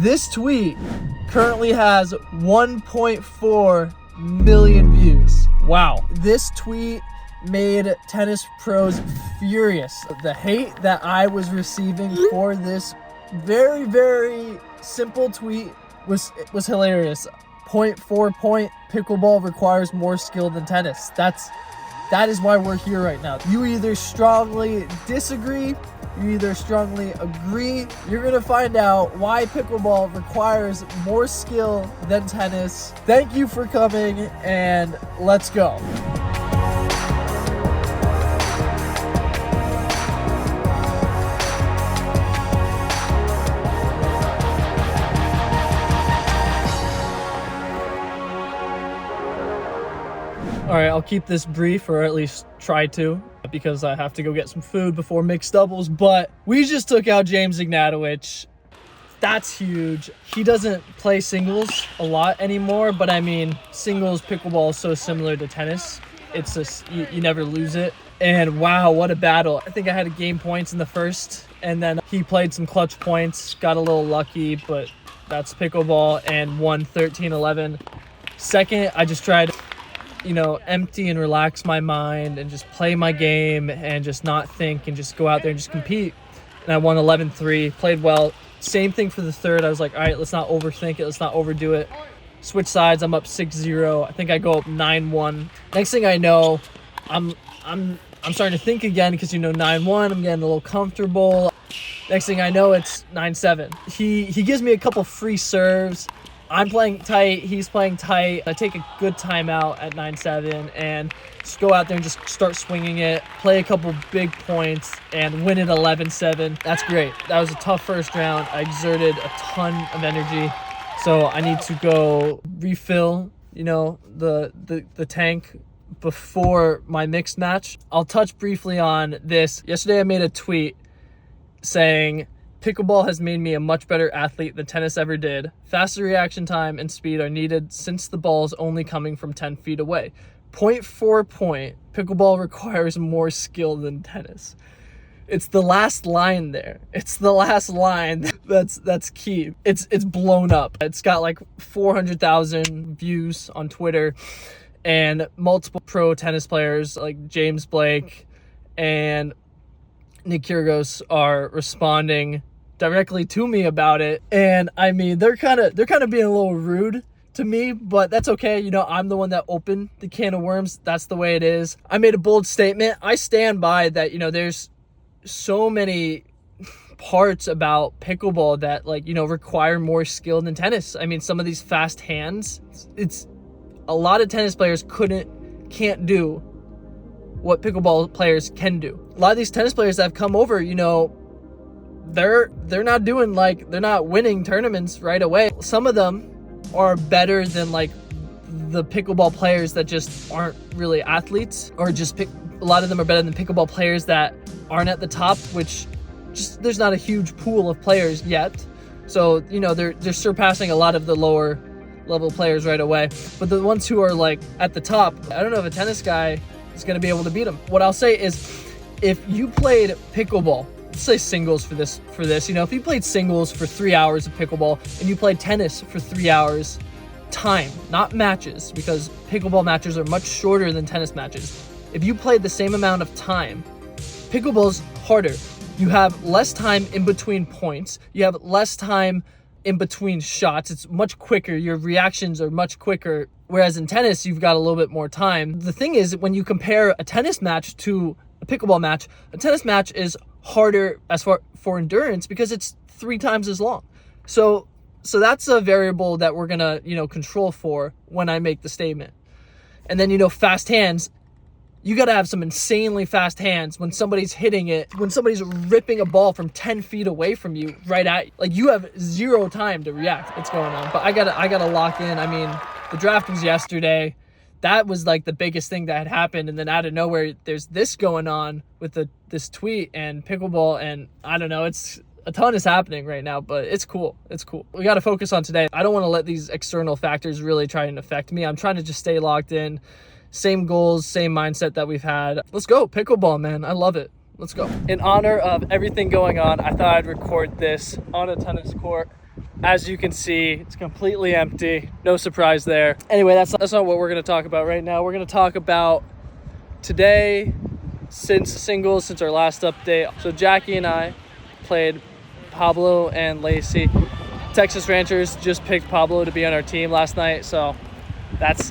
This tweet currently has 1.4 million views. Wow. This tweet made tennis pros furious. The hate that I was receiving for this very, very simple tweet was hilarious. 0.4 point, pickleball requires more skill than tennis. That is why we're here right now. You either strongly disagree, you either strongly agree. You're gonna find out why pickleball requires more skill than tennis. Thank you for coming, and let's go. All right, I'll keep this brief, or at least try to, because I have to go get some food before mixed doubles. But we just took out James Ignatowicz. That's huge. He doesn't play singles a lot anymore, but I mean, singles pickleball is so similar to tennis. It's just, you never lose it. And wow, what a battle. I think I had game points in the first, and then he played some clutch points, got a little lucky, but that's pickleball, and won 13-11. Second, I just tried empty and relax my mind and just play my game and just not think and just go out there and just compete. And I won 11-3, played well. Same thing for the third. I was like, all right, let's not overthink it. Let's not overdo it. Switch sides. I'm up 6-0. I think I go up 9-1. Next thing I know, I'm starting to think again because 9-1. I'm getting a little comfortable. Next thing I know, it's 9-7. He gives me a couple free serves. I'm playing tight, he's playing tight. I take a good timeout at 9-7 and just go out there and just start swinging it, play a couple big points, and win it 11-7. That's great. That was a tough first round. I exerted a ton of energy, so I need to go refill, the tank before my mixed match. I'll touch briefly on this. Yesterday I made a tweet saying, pickleball has made me a much better athlete than tennis ever did. Faster reaction time and speed are needed since the ball is only coming from 10 feet away. 0.4 point, pickleball requires more skill than tennis. It's the last line there. It's the last line that's key. It's blown up. It's got like 400,000 views on Twitter, and multiple pro tennis players like James Blake and Nick Kyrgios are responding directly to me about it. And I mean, they're kind of being a little rude to me, but that's okay. I'm the one that opened the can of worms. That's the way it is. I made a bold statement. I stand by that. There's so many parts about pickleball that require more skill than tennis. I mean, some of these fast hands, it's a lot of tennis players can't do what pickleball players can do. A lot of these tennis players that have come over, they're not doing they're not winning tournaments right away. Some of them are better than the pickleball players that just aren't really athletes, or a lot of them are better than pickleball players that aren't at the top, which just there's not a huge pool of players yet. So, they're surpassing a lot of the lower level players right away. But the ones who are at the top, I don't know if a tennis guy is going to be able to beat them. What I'll say is, if you played pickleball, let's say singles for this, if you played singles for 3 hours of pickleball and you played tennis for 3 hours, time, not matches, because pickleball matches are much shorter than tennis matches. If you played the same amount of time, pickleball's harder. You have less time in between points. You have less time in between shots. It's much quicker. Your reactions are much quicker. Whereas in tennis, you've got a little bit more time. The thing is, when you compare a tennis match to a pickleball match, a tennis match is harder as far for endurance because it's 3 times as long. So that's a variable that we're gonna control for when I make the statement. And then fast hands, you got to have some insanely fast hands when somebody's hitting it, when somebody's ripping a ball from 10 feet away from you right at you. You have 0 time to react. What's going on? But I gotta lock in. I mean, the draft was yesterday. That was the biggest thing that had happened, and then out of nowhere there's this going on with this tweet and pickleball, and I don't know, it's a ton is happening right now, but it's cool. We got to focus on today. I don't want to let these external factors really try and affect me. I'm trying to just stay locked in. Same goals, same mindset that we've had. Let's go pickleball, man. I love it. Let's go. In honor of everything going on, I thought I'd record this on a tennis court. As you can see, it's completely empty. No surprise there. Anyway, that's not what we're going to talk about right now. We're going to talk about today, since our last update. So Jackie and I played Pablo and Leigh. Texas Rangers just picked Pablo to be on our team last night, so that's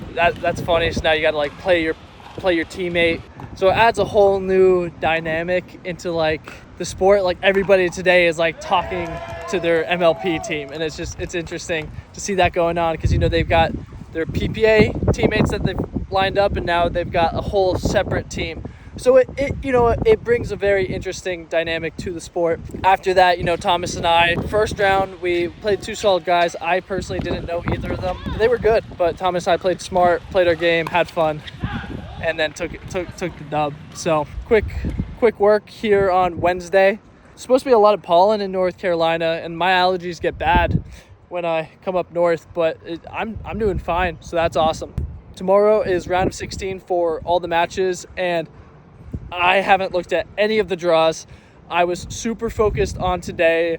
funny. So now you got to like play your teammate. So it adds a whole new dynamic into like the sport. Like everybody today is like talking to their MLP team, and it's interesting to see that going on, because they've got their PPA teammates that they've lined up, and now they've got a whole separate team. So it brings a very interesting dynamic to the sport. After that, Thomas and I, first round, we played two solid guys. I personally didn't know either of them. They were good, but Thomas and I played smart, played our game, had fun, and then took the dub. So quick work here on Wednesday. It's supposed to be a lot of pollen in North Carolina, and my allergies get bad when I come up north, but I'm doing fine, so that's awesome. Tomorrow is round of 16 for all the matches, and I haven't looked at any of the draws. I was super focused on today.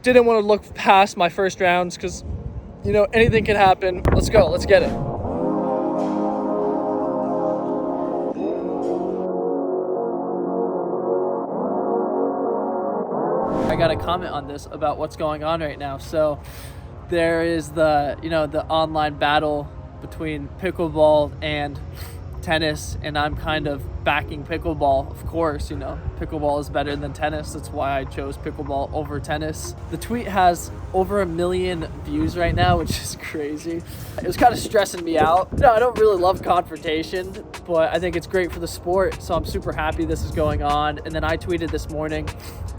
Didn't want to look past my first rounds because, anything can happen. Let's go. Let's get it. I got a comment on this about what's going on right now. So there is the online battle between pickleball and tennis, and I'm kind of backing pickleball. Of course, pickleball is better than tennis. That's why I chose pickleball over tennis. The tweet has over 1 million views right now, which is crazy. It was kind of stressing me out. I don't really love confrontation, but I think it's great for the sport, so I'm super happy this is going on. And then I tweeted this morning,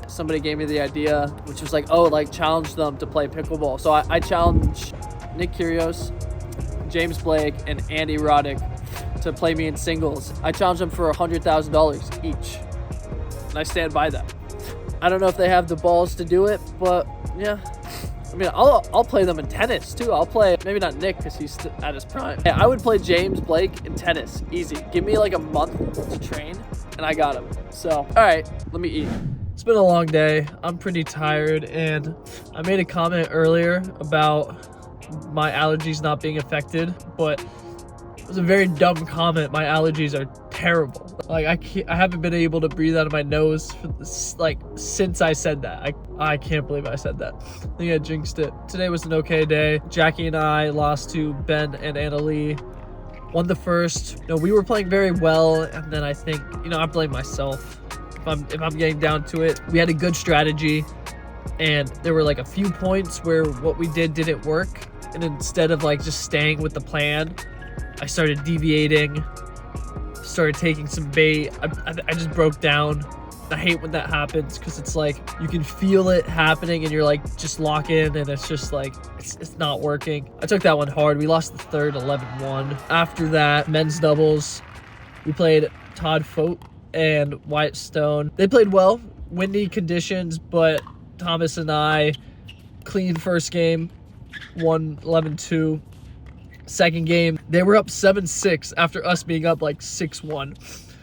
somebody gave me the idea, which was like, challenge them to play pickleball. So I challenged Nick Kyrgios, James Blake, and Andy Roddick to play me in singles. I challenged them for $100,000 each, and I stand by that. I don't know if they have the balls to do it, but yeah. I'll play them in tennis too. I'll play, maybe not Nick because he's at his prime. Yeah, I would play James Blake in tennis, easy. Give me like a month to train, and I got him. So, all right, let me eat. It's been a long day. I'm pretty tired, and I made a comment earlier about my allergies not being affected, but it was a very dumb comment. My allergies are terrible. Like I haven't been able to breathe out of my nose for this, since I said that. I can't believe I said that. I think I jinxed it. Today was an okay day. Jackie and I lost to Ben and Anna Leigh. Won the first. We were playing very well, and then I think I blame myself. If I'm getting down to it, we had a good strategy, and there were like a few points where what we didn't work, and instead of just staying with the plan, I started deviating, started taking some bait. I just broke down. I hate when that happens, because it's like you can feel it happening and you're just lock in, and it's just it's not working. I took that one hard. We lost the third 11-1. After that, men's doubles, we played Todd Fote and Wyatt Stone. They played well, windy conditions, but Thomas and I, clean first game, won 11-2. Second game, they were up 7-6 after us being up 6-1.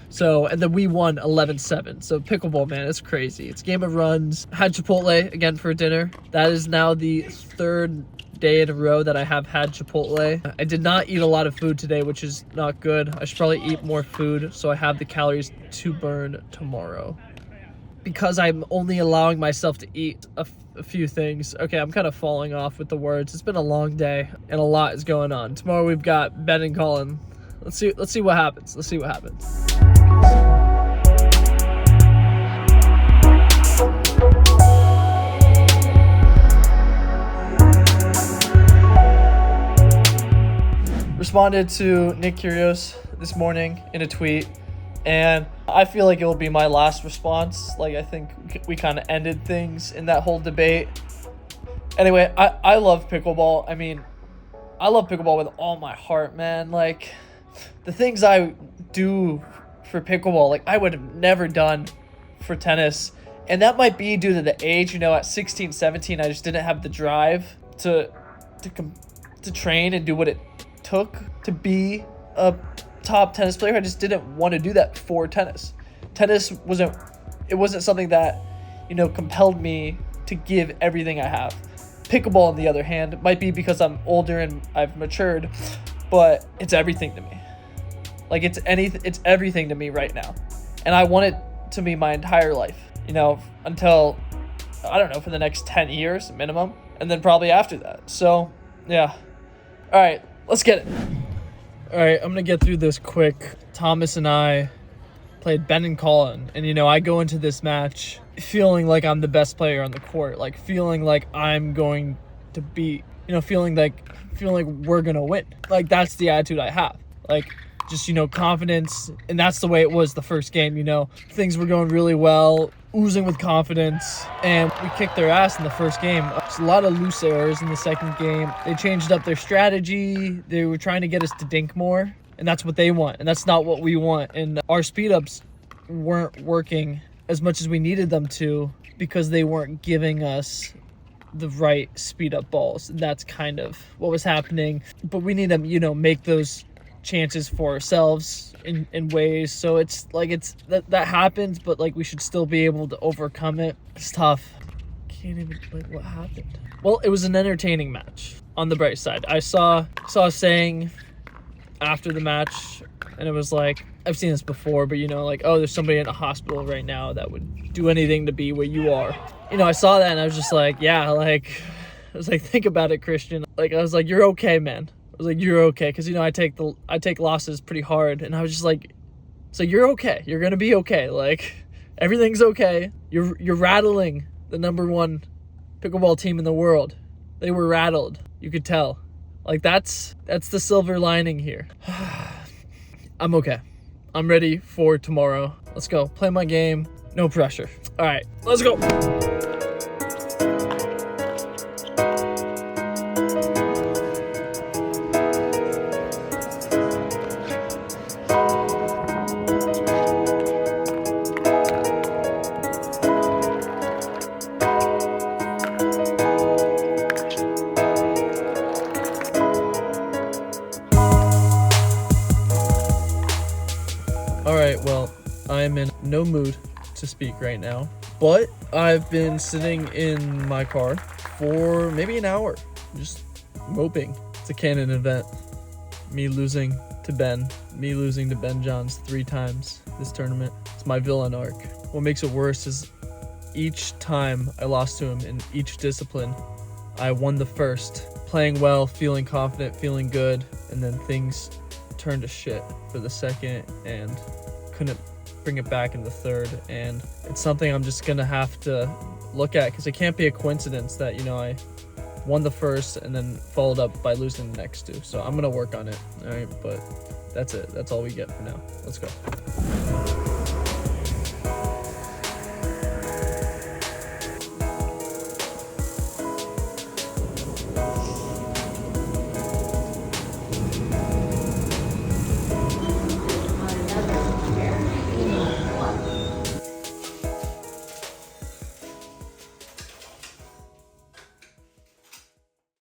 So, and then we won 11-7. So pickleball, man, it's crazy. It's game of runs. Had Chipotle again for dinner. That is now the third day in a row that I have had Chipotle. I did not eat a lot of food today, which is not good. I should probably eat more food so I have the calories to burn tomorrow, because I'm only allowing myself to eat a few things. Okay, I'm kind of falling off with the words. It's been a long day and a lot is going on. Tomorrow we've got Ben and Colin. Let's see what happens. Let's see what happens. Responded to Nick Kyrgios this morning in a tweet, and I feel like it will be my last response. I think we kind of ended things in that whole debate. Anyway, I love pickleball. I love pickleball with all my heart, man. The things I do for pickleball, I would have never done for tennis. And that might be due to the age. At 16, 17, I just didn't have the drive to train and do what it took to be a top tennis player. I just didn't want to do that for tennis. Tennis wasn't something that compelled me to give everything I have. Pickleball, on the other hand, it might be because I'm older and I've matured, but it's everything to me. Like, it's everything to me right now. And I want it to be my entire life, you know, until, I don't know, for the next 10 years minimum, and then probably after that. So, yeah. All right, let's get it. All right, I'm going to get through this quick. Thomas and I played Ben and Colin, and, you know, I go into this match feeling like I'm the best player on the court, like feeling like I'm going to beat, you know, feeling like we're going to win. Like, that's the attitude I have. Like, just, you know, confidence. And that's the way it was the first game, you know. Things were going really well, oozing with confidence, and we kicked their ass in the first game. There's a lot of loose errors in the second game. They changed up their strategy. They were trying to get us to dink more, and that's what they want, and that's not what we want. And our speed ups weren't working as much as we needed them to because they weren't giving us the right speed up balls. And that's kind of what was happening. But we need to, you know, make those chances for ourselves in ways. So it's like, that happens, but like we should still be able to overcome it. It's tough. Can't even, like, what happened? Well, it was an entertaining match on the bright side. I saw a saying after the match, and it was like, I've seen this before, but, you know, like, oh, there's somebody in a hospital right now that would do anything to be where you are. You know, I saw that and I was just like, yeah, like, I was like, think about it, Christian. Like, I was like, you're okay, man. I was like, you're okay. Because, you know, I take losses pretty hard. And I was just like, so you're okay. You're going to be okay. Like, everything's okay. You're rattling the #1 pickleball team in the world. They were rattled. You could tell. Like, that's the silver lining here. I'm okay. I'm ready for tomorrow. Let's go. Play my game. No pressure. All right, let's go. All right, well, I'm in no mood to speak right now, but I've been sitting in my car for maybe an hour, just moping. It's a canon event. Me losing to Ben Johns 3 times this tournament. It's my villain arc. What makes it worse is each time I lost to him in each discipline, I won the first, playing well, feeling confident, feeling good, and then things turned to shit for the second and couldn't bring it back in the third. And it's something I'm just gonna have to look at, because it can't be a coincidence that, you know, I won the first and then followed up by losing the next 2. So I'm gonna work on it. All right, but that's it. That's all we get for now. Let's go.